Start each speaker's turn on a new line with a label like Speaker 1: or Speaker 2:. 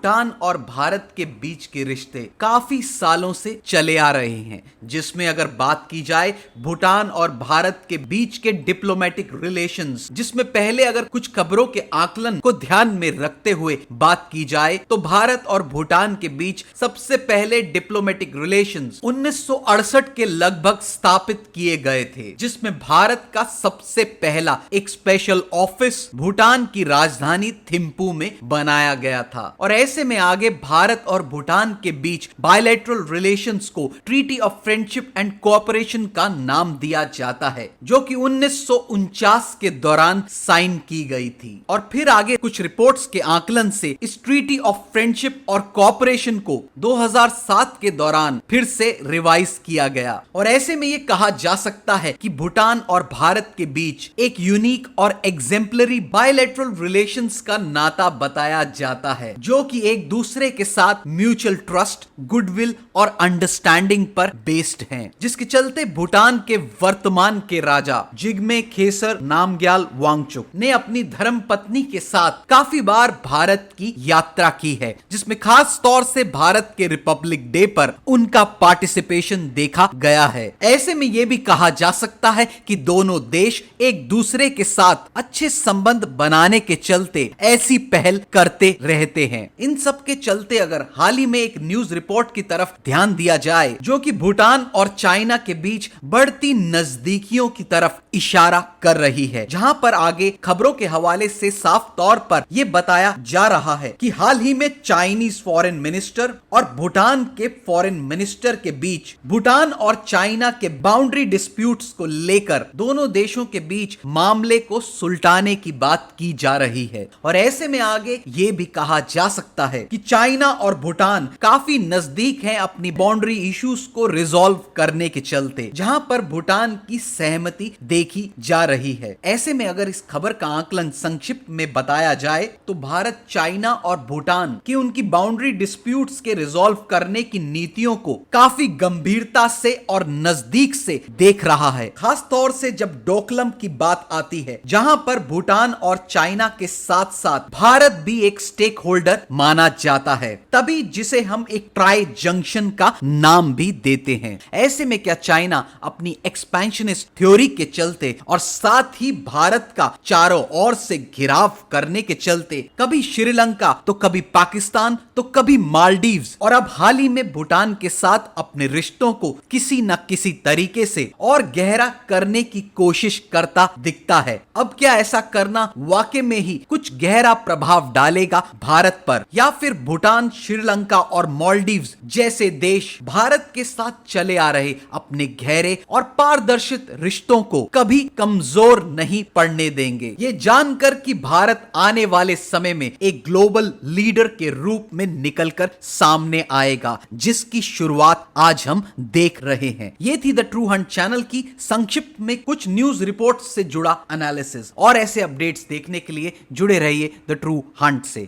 Speaker 1: भूटान और भारत के बीच के रिश्ते काफी सालों से चले आ रहे हैं, जिसमें अगर बात की जाए भूटान और भारत के बीच के डिप्लोमेटिक रिलेशंस, जिसमें पहले अगर कुछ खबरों के आकलन को ध्यान में रखते हुए बात की जाए तो भारत और भूटान के बीच सबसे पहले डिप्लोमेटिक रिलेशंस 1968 के लगभग स्थापित किए गए थे, जिसमें भारत का सबसे पहला एक स्पेशल ऑफिस भूटान की राजधानी थिम्पू में बनाया गया था। और ऐसे में आगे भारत और भूटान के बीच बायलैटरल रिलेशंस को treaty of friendship and cooperation का नाम दिया जाता है, जो कि 1949 के दौरान साइन की गई थी। और फिर आगे कुछ रिपोर्ट्स के आकलन से इस ट्रीटी ऑफ फ्रेंडशिप और कोऑपरेशन को 2007 के दौरान फिर से रिवाइज किया गया। और ऐसे में यह कहा जा सकता है कि भूटान और भारत के बीच एक यूनिक और एग्जेम्पलरी बायलैटरल रिलेशंस का नाता बताया जाता है, जो कि एक दूसरे के साथ म्यूचुअल ट्रस्ट, गुडविल और अंडरस्टैंडिंग पर बेस्ड हैं, जिसके चलते भूटान के वर्तमान के राजा जिग्मे खेसर नामग्याल वांगचुक ने अपनी धर्म पत्नी के साथ काफी बार भारत की यात्रा की है, जिसमें खास तौर से भारत के रिपब्लिक डे पर उनका पार्टिसिपेशन देखा गया है। ऐसे में यह भी कहा जा सकता है कि दोनों देश एक दूसरे के साथ अच्छे संबंध बनाने के चलते ऐसी पहल करते रहते हैं। इन सब के चलते अगर हाल ही में एक न्यूज रिपोर्ट की तरफ ध्यान दिया जाए, जो कि भूटान और चाइना के बीच बढ़ती नजदीकियों की तरफ इशारा कर रही है, जहां पर आगे खबरों के हवाले से साफ तौर पर यह बताया जा रहा है कि हाल ही में चाइनीज फॉरेन मिनिस्टर और भूटान के फॉरेन मिनिस्टर के बीच भूटान और चाइना के बाउंड्री डिस्प्यूट्स को लेकर दोनों देशों के बीच मामले को सुलटाने की बात की जा रही है। और ऐसे में आगे यह भी कहा जा सकता है कि चाइना और भूटान काफी नजदीक हैं अपनी बाउंड्री इश्यूज को रिजॉल्व करने के चलते, जहां पर भूटान की सहमति देखी जा रही है। ऐसे में अगर इस खबर का आकलन संक्षिप्त में बताया जाए तो भारत चाइना और भूटान की उनकी बाउंड्री डिस्प्यूट्स के रिजॉल्व करने की नीतियों को काफी गंभीरता से और नजदीक से देख रहा है, खास तौर से जब डोकलम की बात आती है, जहां पर भूटान और चाइना के साथ साथ भारत भी एक स्टेक होल्डर माना जाता है, तभी जिसे हम एक ट्राई जंक्शन का नाम भी देते हैं। ऐसे में क्या चाइना अपनी एक्सपेंशनिस्ट थ्योरी के चलते और साथ ही भारत का चारों ओर से घिराव करने के चलते कभी श्रीलंका तो कभी पाकिस्तान तो कभी मालदीव्स और अब हाल ही में भूटान के साथ अपने रिश्तों को किसी न किसी तरीके से और गहरा करने की कोशिश करता दिखता है। अब क्या ऐसा करना वाकई में ही कुछ गहरा प्रभाव डालेगा भारत पर, या फिर भूटान, श्रीलंका और मालदीव्स जैसे देश भारत के साथ चले आ रहे अपने गहरे और पारदर्शित रिश्तों को कभी कमजोर नहीं पड़ने देंगे? ये जानकर कि भारत आने वाले समय में एक ग्लोबल लीडर के रूप में निकलकर सामने आएगा, जिसकी शुरुआत आज हम देख रहे हैं। ये थी द ट्रू हंट चैनल की संक्षिप्त में कुछ न्यूज रिपोर्ट से जुड़ा एनालिसिस, और ऐसे अपडेट्स देखने के लिए जुड़े रहिए द ट्रू हंट से।